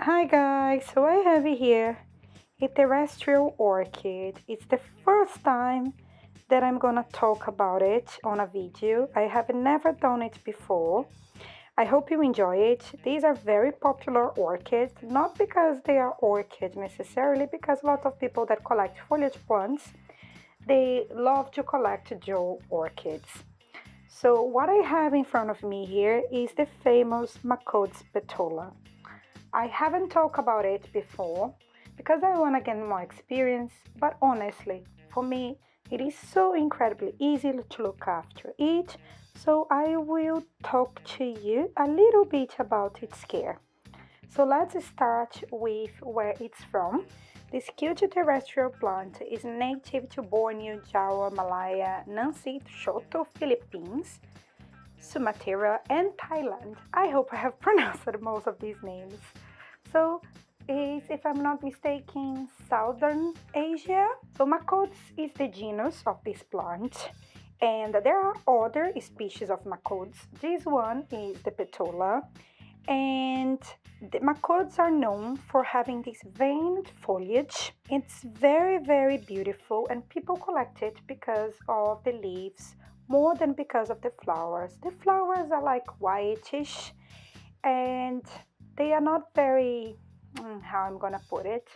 Hi guys, so I have here a terrestrial orchid. It's the first time that I'm gonna talk about it on a video. I have never done it before. I hope you enjoy it. These are very popular orchids, not because they are orchids necessarily, because a lot of people that collect foliage plants, they love to collect jewel orchids. So what I have in front of me here is the famous Macodes Petola. I haven't talked about it before because I want to get more experience, but honestly, for me, it is so incredibly easy to look after it. So I will talk to you a little bit about its care. So let's start with where it's from. This cute terrestrial plant is native to Borneo, Java, Malaya, Nancy, Shoto, Philippines, Sumatra, and Thailand. I hope I have pronounced most of these names. So is, if I'm not mistaken, Southern Asia. So Macodes is the genus of this plant. And there are other species of Macodes. This one is the Petola. And the Macodes are known for having this veined foliage. It's very, very beautiful, and people collect it because of the leaves more than because of the flowers. The flowers are like whitish and they are not very, how I'm gonna put it,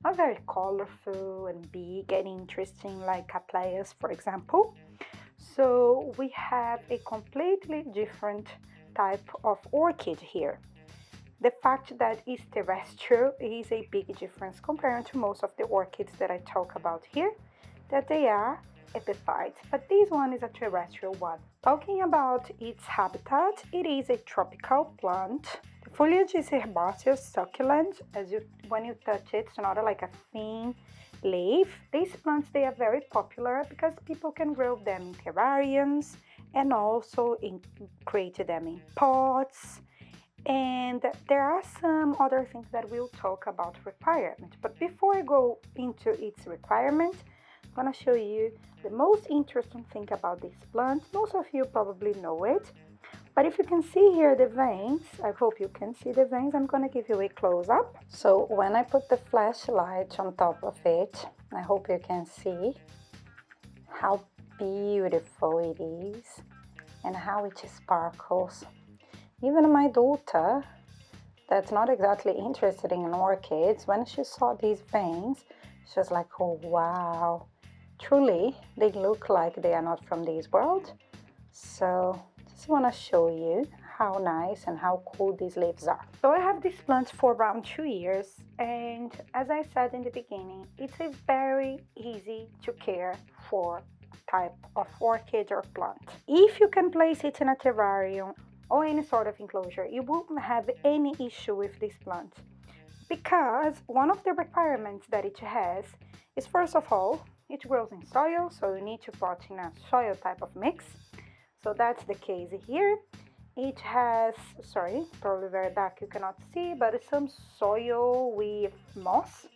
not very colorful and big and interesting like Cattleyas, for example. So we have a completely different type of orchid here. The fact that it's terrestrial is a big difference compared to most of the orchids that I talk about here, that they are epiphytes, but this one is a terrestrial one. Talking about its habitat, it is a tropical plant. The foliage is herbaceous, succulent. When you touch it, it's not like a thin leaf. These plants, they are very popular because people can grow them in terrariums and also create them in pots. And there are some other things that we'll talk about requirement. But before I go into its requirement, I'm going to show you the most interesting thing about this plant. Most of you probably know it, but if you can see here the veins, I hope you can see the veins. I'm going to give you a close-up. So when I put the flashlight on top of it, I hope you can see how beautiful it is and how it sparkles. Even my daughter, that's not exactly interested in orchids, when she saw these veins, she was like, oh wow, truly they look like they are not from this world. So just want to show you how nice and how cool these leaves are. So I have these plants for around 2 years, and as I said in the beginning, it's a very easy to care for type of orchid or plant. If you can place it in a terrarium or any sort of enclosure, you won't have any issue with this plant, because one of the requirements that it has is, first of all, it grows in soil, so you need to pot in a soil type of mix. So that's the case here. It has, sorry, probably very dark, you cannot see, but some soil with moss.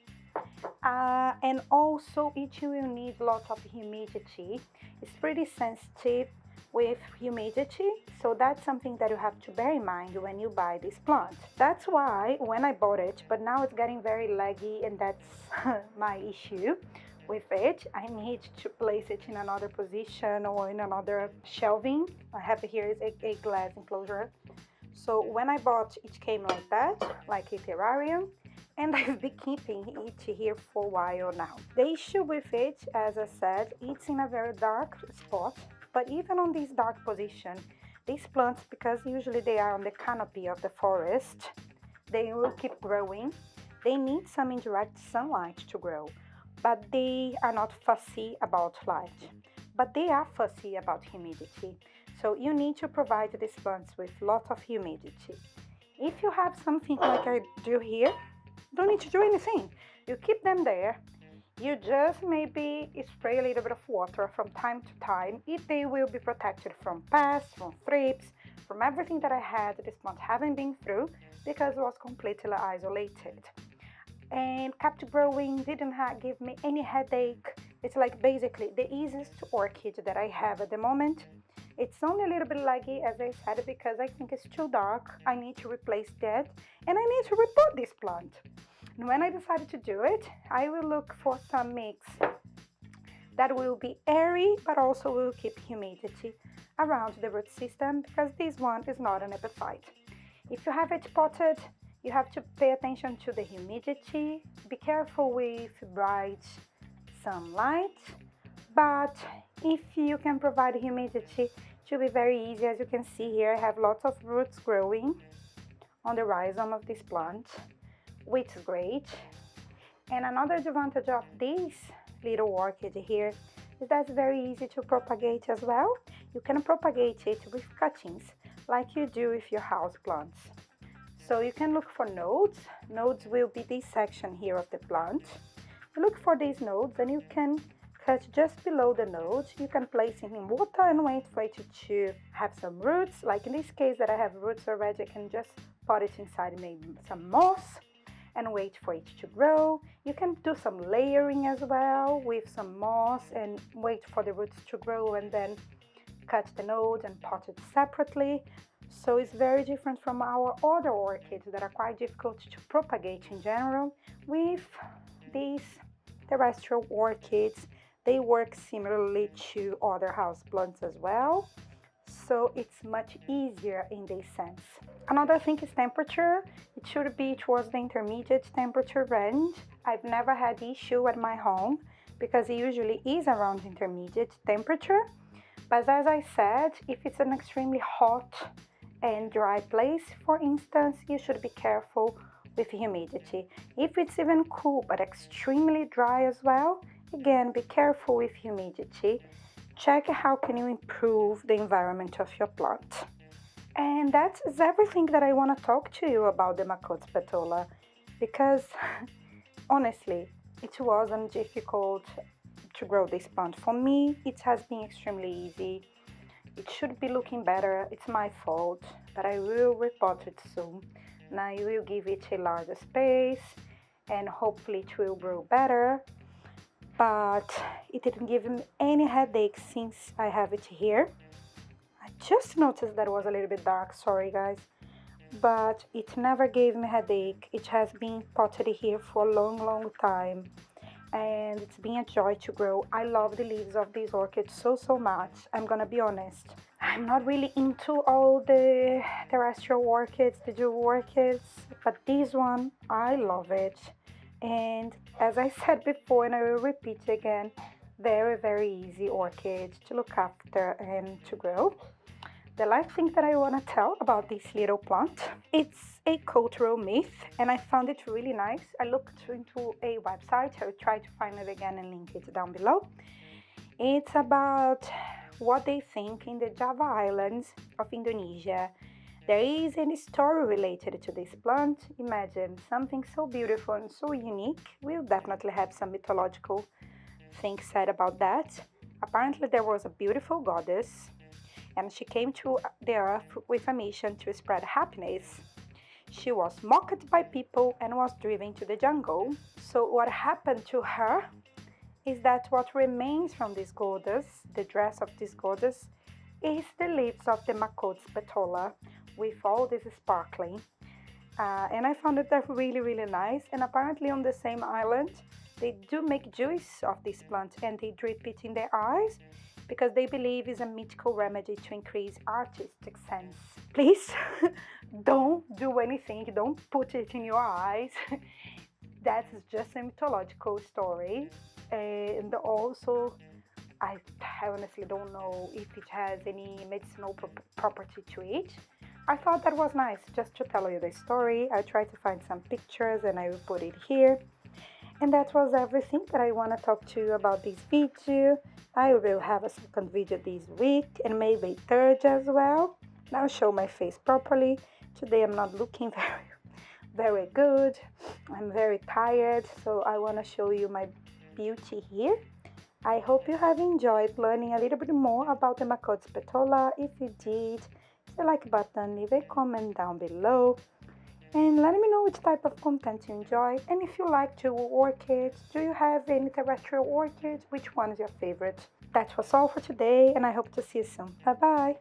And also it will need a lot of humidity. It's pretty sensitive with humidity, so that's something that you have to bear in mind when you buy this plant. That's why when I bought it, but now it's getting very laggy, and that's my issue with it. I need to place it in another position or in another shelving. I have here is a glass enclosure. So when I bought, it came like that, like a terrarium, and I've been keeping it here for a while now. The issue with it, as I said, it's in a very dark spot, but even on this dark position, these plants, because usually they are on the canopy of the forest, they will keep growing. They need some indirect sunlight to grow, but they are not fussy about light, but they are fussy about humidity. So you need to provide these plants with a lot of humidity. If you have something like I do here, don't need to do anything. You keep them there. You just maybe spray a little bit of water from time to time. They will be protected from pests, from thrips, from everything that I had this plant haven't been through, because it was completely isolated. And kept growing, didn't give me any headache. It's like basically the easiest orchid that I have at the moment. It's only a little bit laggy, as I said, because I think it's too dark. I need to replace that, and I need to repot this plant. And when I decided to do it, I will look for some mix that will be airy, but also will keep humidity around the root system, because this one is not an epiphyte. If you have it potted, you have to pay attention to the humidity. Be careful with bright sunlight, but if you can provide humidity, it should be very easy. As you can see here, I have lots of roots growing on the rhizome of this plant, which is great. And another advantage of this little orchid here is that it's very easy to propagate as well. You can propagate it with cuttings like you do with your house plants. So you can look for nodes. Nodes will be this section here of the plant. You look for these nodes and you can cut just below the nodes. You can place it in water and wait for it to have some roots. Like in this case that I have roots already, I can just pot it inside maybe some moss and wait for it to grow. You can do some layering as well with some moss and wait for the roots to grow and then cut the nodes and pot it separately. So it's very different from our other orchids that are quite difficult to propagate in general. With these terrestrial orchids, they work similarly to other houseplants as well. So it's much easier in this sense. Another thing is temperature. It should be towards the intermediate temperature range. I've never had issue at my home because it usually is around intermediate temperature. But as I said, if it's an extremely hot and dry place, for instance, you should be careful with humidity. If it's even cool but extremely dry as well, again, be careful with humidity. Check how can you improve the environment of your plant. And that is everything that I want to talk to you about the Macodes Petola, because honestly, it wasn't difficult to grow this plant. For me, it has been extremely easy. It should be looking better. It's my fault, but I will repot it soon. Now I will give it a larger space and hopefully it will grow better. But it didn't give me any headache since I have it here. I just noticed that it was a little bit dark, sorry guys, but it never gave me headache. It has been potted here for a long time and it's been a joy to grow. I love the leaves of these orchids so much. I'm gonna be honest, I'm not really into all the terrestrial orchids, the jewel orchids, but this one, I love it. And as I said before, and I will repeat again, very easy orchid to look after and to grow. The last thing that I want to tell about this little plant, it's a cultural myth and I found it really nice. I looked into a website, I will try to find it again and link it down below. It's about what they think in the Java Islands of Indonesia. There is a story related to this plant. Imagine something so beautiful and so unique. We'll definitely have some mythological things said about that. Apparently there was a beautiful goddess and she came to the earth with a mission to spread happiness. She was mocked by people and was driven to the jungle. So what happened to her is that what remains from this goddess, the dress of this goddess, is the leaves of the Macodes Petola with all this sparkling. And I found it really nice. And apparently on the same island, they do make juice of this plant and they drip it in their eyes because they believe it's a mythical remedy to increase artistic sense. Please don't do anything, don't put it in your eyes. That's just a mythological story. And also, I honestly don't know if it has any medicinal property to it. I thought that was nice just to tell you the story. I tried to find some pictures and I will put it here. And that was everything that I want to talk to you about this video. I will have a second video this week and maybe a third as well. Now show my face properly. Today I'm not looking very good. I'm very tired, so I want to show you my beauty here. I hope you have enjoyed learning a little bit more about the Macodes Petola. If you did, hit the like button, leave a comment down below, and let me know which type of content you enjoy. And if you like jewel orchids, do you have any terrestrial orchids? Which one is your favorite? That was all for today, and I hope to see you soon. Bye bye.